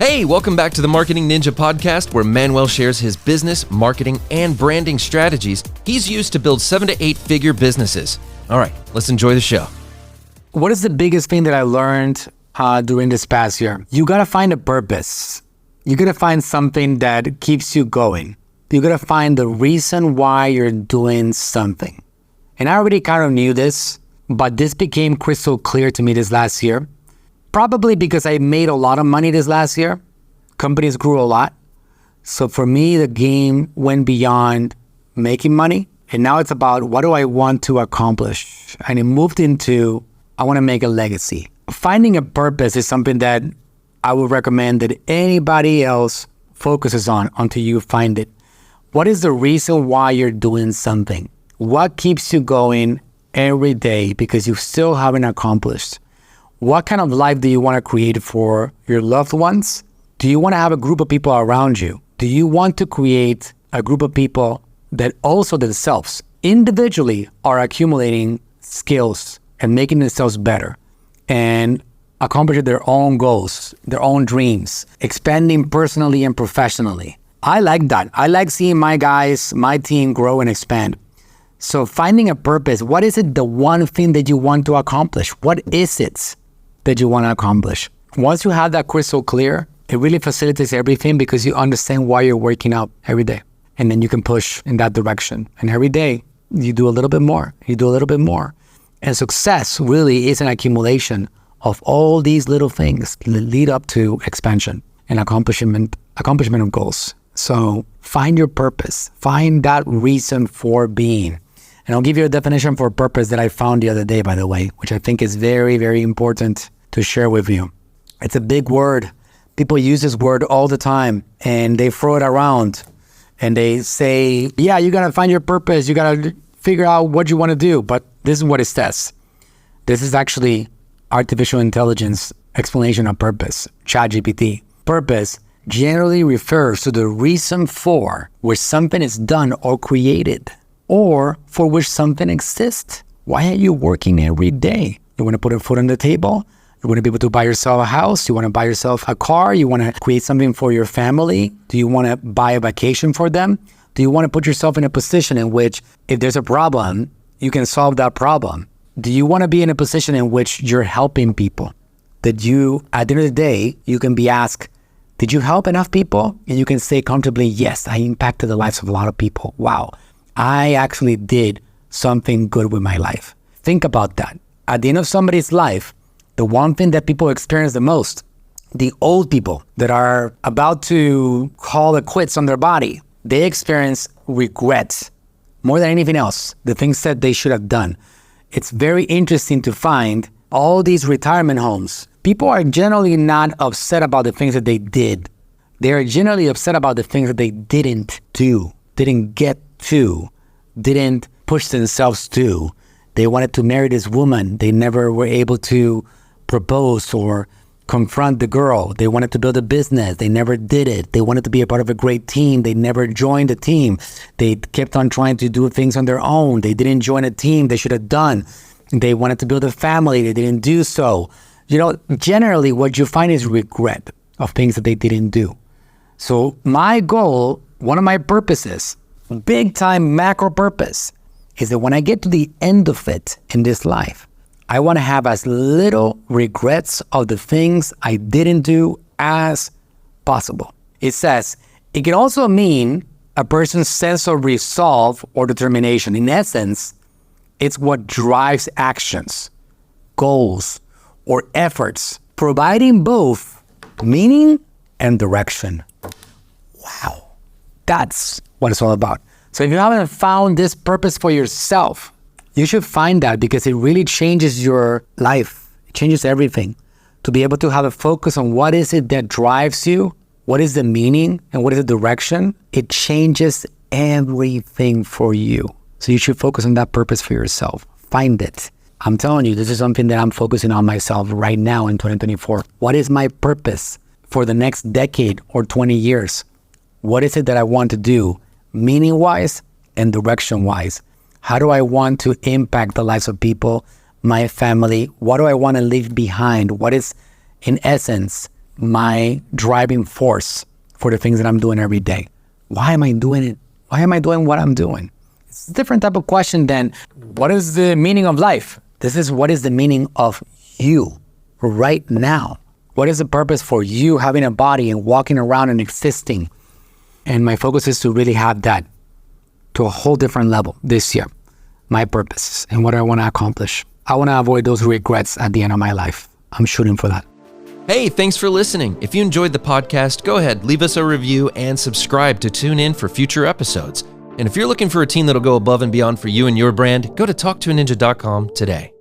Hey, welcome back to the Marketing Ninja podcast, where Manuel shares his business, marketing, and branding strategies he's used to build 7 to 8 figure businesses. All right, let's enjoy the show. What is the biggest thing that I learned during this past year? You got to find a purpose. You got to find something that keeps you going. You got to find the reason why you're doing something. And I already kind of knew this, but this became crystal clear to me this last year. Probably because I made a lot of money this last year. Companies grew a lot. So for me, the game went beyond making money. And now it's about, what do I want to accomplish? And it moved into, I want to make a legacy. Finding a purpose is something that I would recommend that anybody else focuses on until you find it. What is the reason why you're doing something? What keeps you going every day because you still haven't accomplished? What kind of life do you want to create for your loved ones? Do you want to have a group of people around you? Do you want to create a group of people that also themselves individually are accumulating skills and making themselves better and accomplishing their own goals, their own dreams, expanding personally and professionally? I like that. I like seeing my guys, my team grow and expand. So finding a purpose, what is it, the one thing that you want to accomplish? What is it that you want to accomplish? Once you have that crystal clear, it really facilitates everything because you understand why you're working out every day. And then you can push in that direction. And every day, you do a little bit more. You do a little bit more. And success really is an accumulation of all these little things that lead up to expansion and accomplishment of goals. So find your purpose. Find that reason for being. And I'll give you a definition for purpose that I found the other day, by the way, which I think is very, very important to share with you. It's a big word. People use this word all the time and they throw it around and they say, yeah, you got to find your purpose. You got to figure out what you want to do. But this is what it says. This is actually artificial intelligence explanation of purpose, ChatGPT. Purpose generally refers to the reason for which something is done or created, or for which something exists. Why are you working every day? You want to put a food on the table? You want to be able to buy yourself a house? You want to buy yourself a car? You want to create something for your family? Do you want to buy a vacation for them? Do you want to put yourself in a position in which, if there's a problem, you can solve that problem? Do you want to be in a position in which you're helping people? That you, at the end of the day, you can be asked, did you help enough people? And you can say comfortably, yes, I impacted the lives of a lot of people. Wow. I actually did something good with my life. Think about that. At the end of somebody's life, the one thing that people experience the most, the old people that are about to call it quits on their body, they experience regret more than anything else, the things that they should have done. It's very interesting to find all these retirement homes. People are generally not upset about the things that they did. They are generally upset about the things that they didn't do, didn't get to, didn't push themselves to. They wanted to marry this woman. They never were able to propose or confront the girl. They wanted to build a business. They never did it. They wanted to be a part of a great team. They never joined a team. They kept on trying to do things on their own. They didn't join a team they should have done. They wanted to build a family. They didn't do so. You know, generally what you find is regret of things that they didn't do. So my goal, one of my purposes, big time macro purpose, is that when I get to the end of it in this life, I want to have as little regrets of the things I didn't do as possible. It says, it can also mean a person's sense of resolve or determination. In essence, it's what drives actions, goals, or efforts, providing both meaning and direction. Wow, that's what it's all about. So if you haven't found this purpose for yourself, you should find that, because it really changes your life. It changes everything. To be able to have a focus on what is it that drives you, what is the meaning, and what is the direction, it changes everything for you. So you should focus on that purpose for yourself. Find it. I'm telling you, this is something that I'm focusing on myself right now in 2024. What is my purpose for the next decade or 20 years? What is it that I want to do, meaning-wise and direction-wise? How do I want to impact the lives of people, my family? What do I want to leave behind? What is, in essence, my driving force for the things that I'm doing every day? Why am I doing it? Why am I doing what I'm doing? It's a different type of question than what is the meaning of life? This is what is the meaning of you right now? What is the purpose for you having a body and walking around and existing? And my focus is to really have that to a whole different level this year. My purpose and what I want to accomplish. I want to avoid those regrets at the end of my life. I'm shooting for that. Hey, thanks for listening. If you enjoyed the podcast, go ahead, leave us a review and subscribe to tune in for future episodes. And if you're looking for a team that'll go above and beyond for you and your brand, go to talktoaninja.com today.